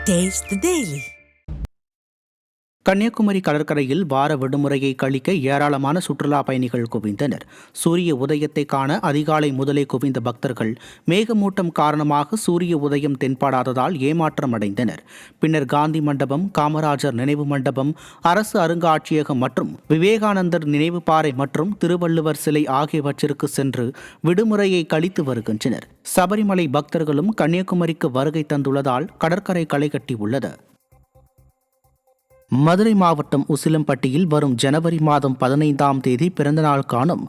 Taste the Daily. Kanyakumari கடற்கரையில் வார விடுமுறையை கழிக்க ஏராளமான சுற்றுலா பயணிகள் குவிந்தனர். சூரிய உதயத்தை காண அதிகாலை முதலே குவிந்த பக்தர்கள் மேகமூட்டம் காரணமாக சூரிய உதயம் தென்படாததால் ஏமாற்றம் அடைந்தனர். பின்னர் காந்தி மண்டபம், காமராஜர் நினைவு மண்டபம், அரசு அருங்காட்சியகம் மற்றும் விவேகானந்தர் நினைவு பாறை மற்றும் திருவள்ளுவர் சிலை ஆகியவற்றிற்கு சென்று விடுமுறையை கழித்து வருகின்றனர். சபரிமலை பக்தர்களும் கன்னியாகுமரிக்கு வருகை தந்துள்ளதால் கடற்கரை களை கட்டியுள்ளது. மதுரை மாவட்டம் உசிலம்பட்டியில் வரும் ஜனவரி மாதம் 15ஆம் தேதி பிறந்தநாள் காணும்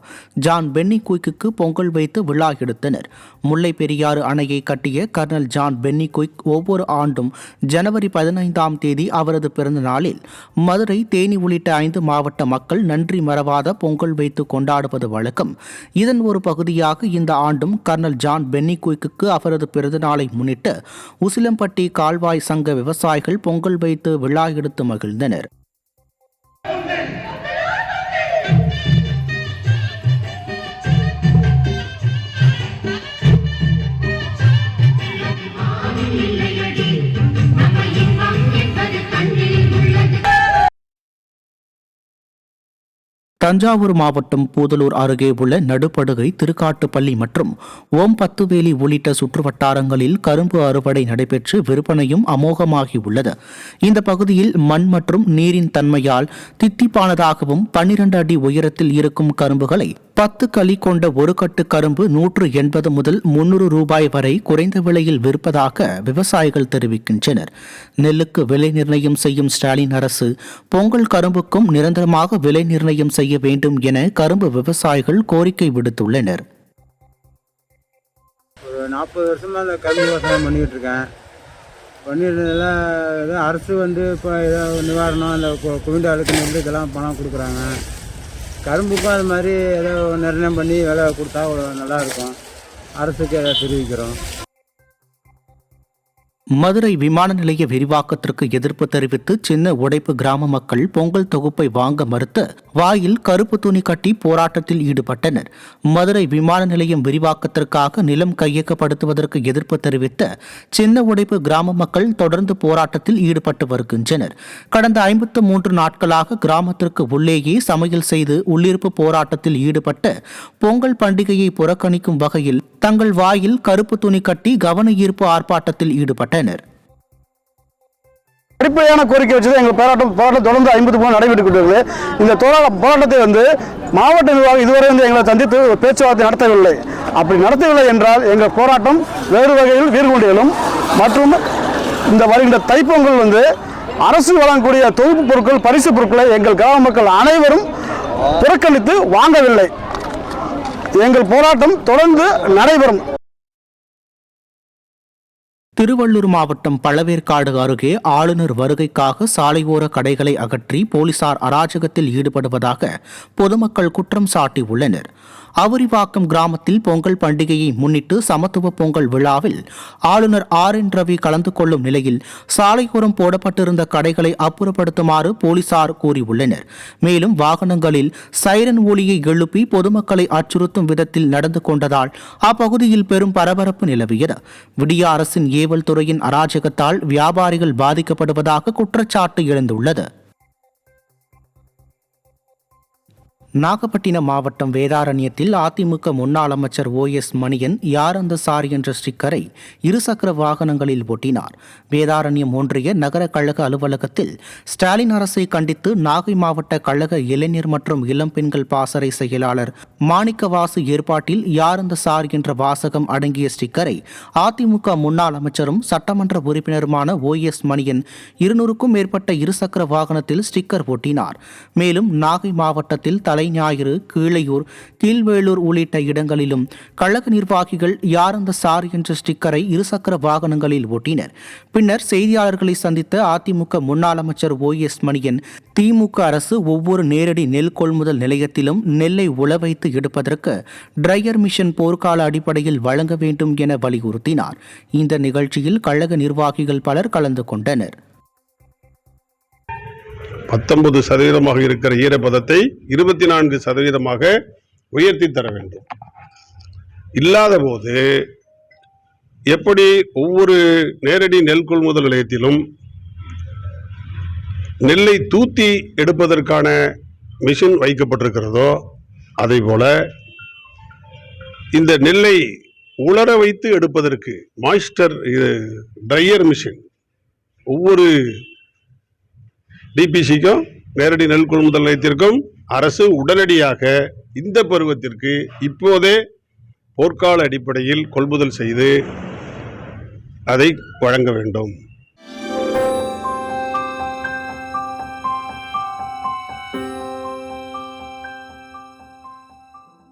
ஜான் பென்னி குயிக்கு பொங்கல் வைத்து விழா எடுத்தனர். முல்லை பெரியாறு அணையை கட்டிய கர்னல் ஜான் பென்னி குயிக் ஒவ்வொரு ஆண்டும் ஜனவரி 15ஆம் தேதி அவரது பிறந்த நாளில் மதுரை, தேனி உள்ளிட்ட 5 மாவட்ட மக்கள் நன்றி மறவாத பொங்கல் வைத்து கொண்டாடுவது வழக்கம். இதன் ஒரு பகுதியாக இந்த ஆண்டும் கர்னல் ஜான் பென்னி குயிக்கு அவரது பிறந்த நாளை முன்னிட்டு உசிலம்பட்டி கால்வாய் சங்க விவசாயிகள் பொங்கல் வைத்து விழா எடுத்து மகிழ்ந்தனர். தஞ்சாவூர் மாவட்டம் பூதலூர் அருகே உள்ள நடுப்படுகை, திருக்காட்டுப்பள்ளி மற்றும் ஓம்பத்துவேலி உள்ளிட்ட சுற்றுவட்டாரங்களில் கரும்பு அறுவடை நடைபெற்று விற்பனையும் அமோகமாகி உள்ளது. இந்த பகுதியில் மண் மற்றும் நீரின் தன்மையால் தித்திப்பானதாகவும் 12 அடி உயரத்தில் இருக்கும் கரும்புகளை 10 களி கொண்ட ஒரு கட்டு கரும்பு 180 முதல் 300 ரூபாய் வரை குறைந்த விலையில் விற்பதாக விவசாயிகள் தெரிவிக்கின்றனர். நெல்லுக்கு விலை நிர்ணயம் செய்யும் ஸ்டாலின் அரசு பொங்கல் கரும்புக்கும் நிரந்தரமாக விலை நிர்ணயம் செய்ய வேண்டும் என கரும்பு விவசாயிகள் கோரிக்கை விடுத்துள்ளனர். ஒரு 40 வருஷமா அந்த கரும்பு விவசாயம் பண்ணிட்டு இருக்கேன். பண்ணிட்டு அரசு இப்போ ஏதோ நிவாரணம் அந்த குவிண்டாலுக்கு நெல் இதெல்லாம் பணம் கொடுக்குறாங்க. கரும்புக்கும் அது மாதிரி ஏதோ நிர்ணயம் பண்ணி விலை கொடுத்தா நல்லாயிருக்கும். அரசுக்கு ஏதாவது தெரிவிக்கிறோம். மதுரை விமான நிலைய விரிவாக்கத்திற்கு எதிர்ப்பு தெரிவித்து சின்ன உடைப்பு கிராம மக்கள் பொங்கல் தொகுப்பை வாங்க மறுத்து வாயில் கருப்பு துணி கட்டி போராட்டத்தில் ஈடுபட்டனர். மதுரை விமான நிலையம் விரிவாக்கத்திற்காக நிலம் கையகப்படுத்துவதற்கு எதிர்ப்பு தெரிவித்து சின்ன உடைப்பு கிராம மக்கள் தொடர்ந்து போராட்டத்தில் ஈடுபட்டு வருகின்றனர். கடந்த 53 நாட்களாக கிராமத்திற்கு உள்ளேயே சமையல் செய்து உள்ளிருப்பு போராட்டத்தில் ஈடுபட்டு பொங்கல் பண்டிகையை புறக்கணிக்கும் வகையில் தங்கள் வாயில் கருப்பு துணி கட்டி கவன ஈர்ப்பு ஆர்ப்பாட்டத்தில் ஈடுபட்டனர். அடிப்படையான கோரிக்கை வச்சு எங்கள் போராட்டம் தொடர்ந்து 50 நடைபெற்றுள்ளது. இந்த போராட்டத்தை மாவட்ட நிர்வாகம் இதுவரை எங்களை சந்தித்து பேச்சுவார்த்தை நடத்தவில்லை. அப்படி நடத்தவில்லை என்றால் எங்கள் போராட்டம் வேறு வகையில் வீர்கொண்டியலும் மற்றும் இந்த வருகின்ற தைப்பொங்கல் அரசு வழங்கக்கூடிய தொகுப்பு பொருட்கள், பரிசு பொருட்களை எங்கள் கிராம மக்கள் அனைவரும் புறக்கணித்து வாங்கவில்லை. எங்கள் போராட்டம் தொடர்ந்து நடைபெறும். திருவள்ளூர் மாவட்டம் பழவேற்காடு அருகே ஆளுநர் வருகைக்காக சாலையோர கடைகளை அகற்றி போலீசார் அராஜகத்தில் ஈடுபடுவதாக பொதுமக்கள் குற்றம் சாட்டியுள்ளனர். அவுரிவாக்கம் கிராமத்தில் பொங்கல் பண்டிகையை முன்னிட்டு சமத்துவ பொங்கல் விழாவில் ஆளுநர் RN ரவி கலந்து கொள்ளும் நிலையில் சாலையோரம் போடப்பட்டிருந்த கடைகளை அப்புறப்படுத்துமாறு போலீசார் கூறியுள்ளனர். மேலும் வாகனங்களில் சைரன் ஒலியை எழுப்பி பொதுமக்களை அச்சுறுத்தும் விதத்தில் நடந்து கொண்டதால் அப்பகுதியில் பெரும் பரபரப்பு நிலவியது. விடிய அரசின் ஏவல் துறையின் அராஜகத்தால் வியாபாரிகள் பாதிக்கப்படுவதாக குற்றச்சாட்டு எழுந்துள்ளது. நாகப்பட்டினம் மாவட்டம் வேதாரண்யத்தில் அதிமுக முன்னாள் அமைச்சர் OS மணியன் யார் அந்த சார் என்ற ஸ்டிக்கரை இருசக்கர வாகனங்களில் ஒட்டினார். வேதாரண்யம் ஒன்றிய நகர கழக அலுவலகத்தில் ஸ்டாலின் அரசை கண்டித்து நாகை மாவட்ட கழக இளைஞர் மற்றும் இளம் பெண்கள் பாசறை செயலாளர் மாணிக்கவாசு ஏற்பாட்டில் யார் அந்த சார் என்ற வாசகம் அடங்கிய ஸ்டிக்கரை அதிமுக முன்னாள் அமைச்சரும் சட்டமன்ற உறுப்பினருமான OS மணியன் 200க்கும் மேற்பட்ட இருசக்கர வாகனத்தில் ஸ்டிக்கர் ஒட்டினார். மேலும் நாகை மாவட்டத்தில் தலைஞாயிறு, கீழையூர், கீழ்வேளூர் உள்ளிட்ட இடங்களிலும் கழக நிர்வாகிகள் யார் அந்த சார் என்ற ஸ்டிக்கரை இருசக்கர வாகனங்களில் ஒட்டினர். பின்னர் செய்தியாளர்களை சந்தித்த அதிமுக முன்னாள் அமைச்சர் OS மணியன் திமுக அரசு ஒவ்வொரு நேரடி நெல் கொள்முதல் நிலையத்திலும் நெல்லை உழவைத்து எடுப்பதற்கு டிரையர் மிஷன் போர்க்கால அடிப்படையில் வழங்க வேண்டும் என வலியுறுத்தினார். இந்த நிகழ்ச்சியில் கழக நிர்வாகிகள் பலர் கலந்து கொண்டனர். 19% இருக்கிற ஈரப்பதத்தை 24% உயர்த்தி தர வேண்டும். இல்லாத போது எப்படி ஒவ்வொரு நேரடி நெல் கொள்முதல் நிலையத்திலும் நெல்லை தூத்தி எடுப்பதற்கான மிஷின் வைக்கப்பட்டிருக்கிறதோ அதேபோல இந்த நெல்லை உலர வைத்து எடுப்பதற்கு மாய்ஸ்டர் ட்ரையர் மிஷின் ஒவ்வொரு டிபிசிக்கும் நேரடி நெல் கொள்முதல் நிலையத்திற்கும் அரசு உடனடியாக இந்த பருவத்திற்கு இப்போதே போர்க்கால அடிப்படையில் கொள்முதல் செய்து அதை வழங்க வேண்டும்.